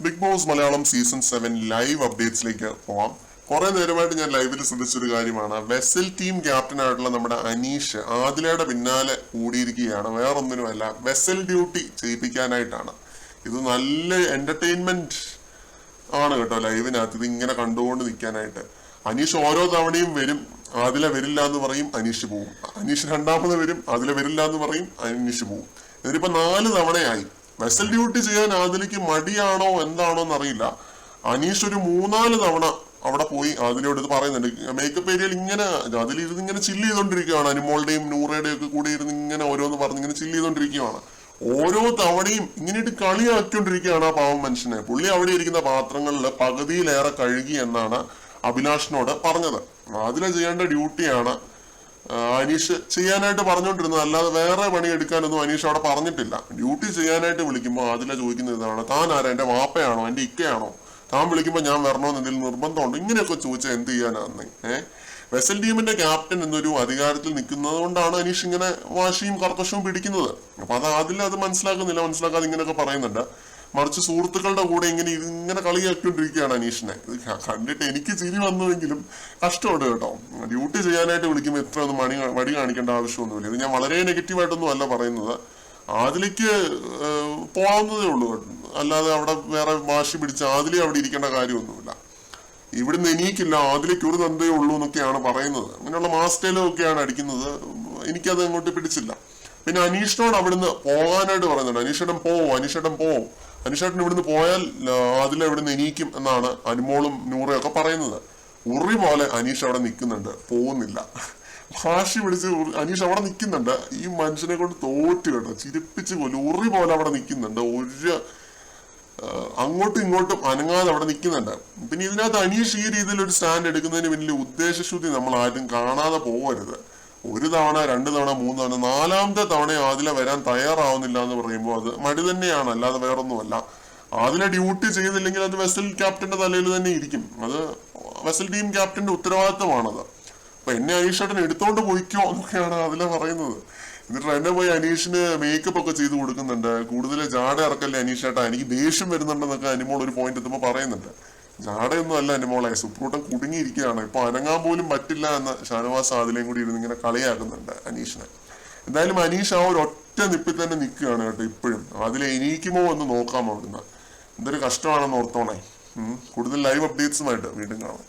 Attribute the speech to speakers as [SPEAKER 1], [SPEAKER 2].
[SPEAKER 1] Big boss Malayalam season 7 live അപ്ഡേറ്റ്സിലേക്ക് പോവാം. കുറെ നേരമായിട്ട് ഞാൻ ലൈവിൽ ശ്രദ്ധിച്ചൊരു കാര്യമാണ്, വെസൽ ടീം ക്യാപ്റ്റൻ ആയിട്ടുള്ള നമ്മുടെ അനീഷ് ആദിലയുടെ പിന്നാലെ കൂടിയിരിക്കുകയാണ്. വേറൊന്നിനുമല്ല, വെസൽ ഡ്യൂട്ടി ചെയ്യിപ്പിക്കാനായിട്ടാണ്. ഇത് നല്ല എന്റർടൈൻമെന്റ് ആണ് കേട്ടോ. ലൈവിനകത്ത് ഇത് ഇങ്ങനെ കണ്ടുകൊണ്ട് നിൽക്കാനായിട്ട് അനീഷ് ഓരോ തവണയും വരും, ആദില വരില്ല എന്ന് പറയും, അനീഷ് പോവും. അനീഷ് രണ്ടാമത് വരും, ആദില വരില്ല എന്ന് പറയും, അനീഷ് പോവും. ഇതിനിപ്പോ 4 തവണയായി. വെസൽ ഡ്യൂട്ടി ചെയ്യാൻ ആദിലയ്ക്ക് മടിയാണോ എന്താണോ എന്നറിയില്ല. അനീഷ് ഒരു 3-4 തവണ അവിടെ പോയി ആദിലയോട് ഇത് പറയുന്നുണ്ട്. മേക്കപ്പ് ഏരിയയിൽ ഇങ്ങനെ അതിലിരുന്ന് ഇങ്ങനെ ചില്ല് ചെയ്തോണ്ടിരിക്കുകയാണ്. അനുമോളുടെയും നൂറയുടെയും ഒക്കെ കൂടി ഇരുന്ന് ഇങ്ങനെ ഓരോന്ന് പറഞ്ഞ് ഇങ്ങനെ ചില്ല് ചെയ്തോണ്ടിരിക്കുകയാണ്. ഓരോ തവണയും ഇങ്ങനെയിട്ട് കളിയാക്കിക്കൊണ്ടിരിക്കുകയാണ് ആ പാവം മനുഷ്യനെ. പുള്ളി അവിടെ ഇരിക്കുന്ന പാത്രങ്ങളിൽ പകുതിയിലേറെ കഴുകി എന്നാണ് അഭിലാഷിനോട് പറഞ്ഞത്. ആദില ചെയ്യേണ്ട ഡ്യൂട്ടിയാണ് അനീഷ് ചെയ്യാനായിട്ട് പറഞ്ഞുകൊണ്ടിരുന്നത്, അല്ലാതെ വേറെ പണി എടുക്കാനൊന്നും അനീഷ് അവിടെ പറഞ്ഞിട്ടില്ല. ഡ്യൂട്ടി ചെയ്യാനായിട്ട് വിളിക്കുമ്പോൾ ആദില ചോദിക്കുന്ന ഇതാണ്, താൻ ആരാ, എന്റെ വാപ്പയാണോ, എന്റെ ഇക്കയാണോ, താൻ വിളിക്കുമ്പോൾ ഞാൻ വരണമെന്ന് എന്തെങ്കിലും നിർബന്ധമുണ്ടോ, ഇങ്ങനെയൊക്കെ ചോദിച്ചാൽ എന്ത് ചെയ്യാനാന്ന്. വെസൽ ടീമിന്റെ ക്യാപ്റ്റൻ എന്നൊരു അധികാരത്തിൽ നിൽക്കുന്നത് കൊണ്ടാണ് അനീഷ് ഇങ്ങനെ വാശിയും കർക്കശവും പിടിക്കുന്നത്. അപ്പൊ അത് ആദില അത് മനസ്സിലാക്കാതെ ഇങ്ങനെയൊക്കെ പറയുന്നുണ്ട്. മറിച്ച് സുഹൃത്തുക്കളുടെ കൂടെ ഇങ്ങനെ കളിയാക്കിക്കൊണ്ടിരിക്കുകയാണ് അനീഷിനെ. ഇത് കണ്ടിട്ട് എനിക്ക് ചിരി വന്നുവെങ്കിലും കഷ്ടമുണ്ട് കേട്ടോ. ഡ്യൂട്ടി ചെയ്യാനായിട്ട് വിളിക്കുമ്പോൾ ഇത്ര ഒന്നും മടി കാണിക്കേണ്ട ആവശ്യമൊന്നുമില്ല. ഇത് ഞാൻ വളരെ നെഗറ്റീവായിട്ടൊന്നും അല്ല പറയുന്നത്. ആദിലേക്ക് പോകാവുന്നതേ ഉള്ളൂ, അല്ലാതെ അവിടെ വേറെ വാശി പിടിച്ച് ആദിലെ അവിടെ ഇരിക്കേണ്ട കാര്യമൊന്നുമില്ല. ഇവിടുന്ന് എണീക്കില്ല, ആദിലേക്ക് ഒരു തന്തേ ഉള്ളൂ എന്നൊക്കെയാണ് പറയുന്നത്. അങ്ങനെയുള്ള മാസ്റ്റേലും ഒക്കെയാണ് അടിക്കുന്നത്. എനിക്കത് അങ്ങോട്ട് പിടിച്ചില്ല. പിന്നെ അനീഷിനോട് അവിടുന്ന് പോകാനായിട്ട് പറയുന്നുണ്ട്. അനീഷേട്ടൻ പോവും, അനീഷേട്ടൻ ഇവിടുന്ന് പോയാൽ അതിൽ ഇവിടുന്ന് എണീക്കും എന്നാണ് അനുമോളും നൂറയൊക്കെ പറയുന്നത്. ഉറി പോലെ അനീഷ് അവിടെ നിൽക്കുന്നുണ്ട്, പോകുന്നില്ല. വാശി പിടിച്ച് അനീഷ് അവിടെ നിൽക്കുന്നുണ്ട്. ഈ മനുഷ്യനെ കൊണ്ട് തോറ്റ് കേട്ടോ, ചിരിപ്പിച്ച് കൊല്ലും. ഉറി പോലെ അവിടെ നിൽക്കുന്നുണ്ട്, ഒരു അങ്ങോട്ടും ഇങ്ങോട്ടും അനങ്ങാതെ അവിടെ നിൽക്കുന്നുണ്ട്. പിന്നെ ഇതിനകത്ത് അനീഷ് ഈ രീതിയിൽ ഒരു സ്റ്റാൻഡ് എടുക്കുന്നതിന് വലിയ ഉദ്ദേശശുദ്ധി നമ്മൾ ആരും കാണാതെ പോകരുത്. 1 തവണ 2 തവണ 3 തവണ 4ാമത്തെ തവണ ആദില വരാൻ തയ്യാറാവുന്നില്ല എന്ന് പറയുമ്പോൾ അത് മടി തന്നെയാണ്, അല്ലാതെ വേറൊന്നുമല്ല. ആദില ഡ്യൂട്ടി ചെയ്തില്ലെങ്കിൽ അത് വെസൽ ക്യാപ്റ്റന്റെ തലയിൽ തന്നെ ഇരിക്കും. അത് വെസൽ ടീം ക്യാപ്റ്റന്റെ ഉത്തരവാദിത്തമാണത്. അപ്പൊ എന്നെ അനീഷേട്ടൻ എടുത്തോണ്ട് പോയിക്കോ എന്നൊക്കെയാണ് ആദില പറയുന്നത്. എന്നിട്ട് എന്നെ പോയി അനീഷിന് മേക്കപ്പ് ഒക്കെ ചെയ്ത് കൊടുക്കുന്നുണ്ട്. കൂടുതൽ ജാട ഇറക്കല്ലേ അനീഷേട്ടാ, എനിക്ക് ദേഷ്യം വരുന്നുണ്ടെന്നൊക്കെ അനുമോൾ ഒരു പോയിന്റ് എത്തുമ്പോൾ പറയുന്നുണ്ട്. ജാടയൊന്നും അല്ല അനുമോളെ, സുപ്രൂട്ടൻ കുടുങ്ങിയിരിക്കുകയാണ്. ഇപ്പൊ അനങ്ങാൻ പോലും പറ്റില്ല എന്ന് ഷാനവാസ് ആദിലയും കൂടി ഇരുന്ന് ഇങ്ങനെ കളിയാക്കുന്നുണ്ട് അനീഷിനെ. എന്തായാലും അനീഷ് ആ ഒരു ഒറ്റ നിപ്പിൽ തന്നെ നിൽക്കുകയാണ് കേട്ടോ. ഇപ്പോഴും അതിലെ എണീക്കുമോ എന്ന് നോക്കാം അവിടുന്ന്. എന്തൊരു കഷ്ടമാണെന്ന് ഓർത്തോണേ. കൂടുതൽ ലൈവ് അപ്ഡേറ്റ്സുമായിട്ട് വീണ്ടും കാണാം.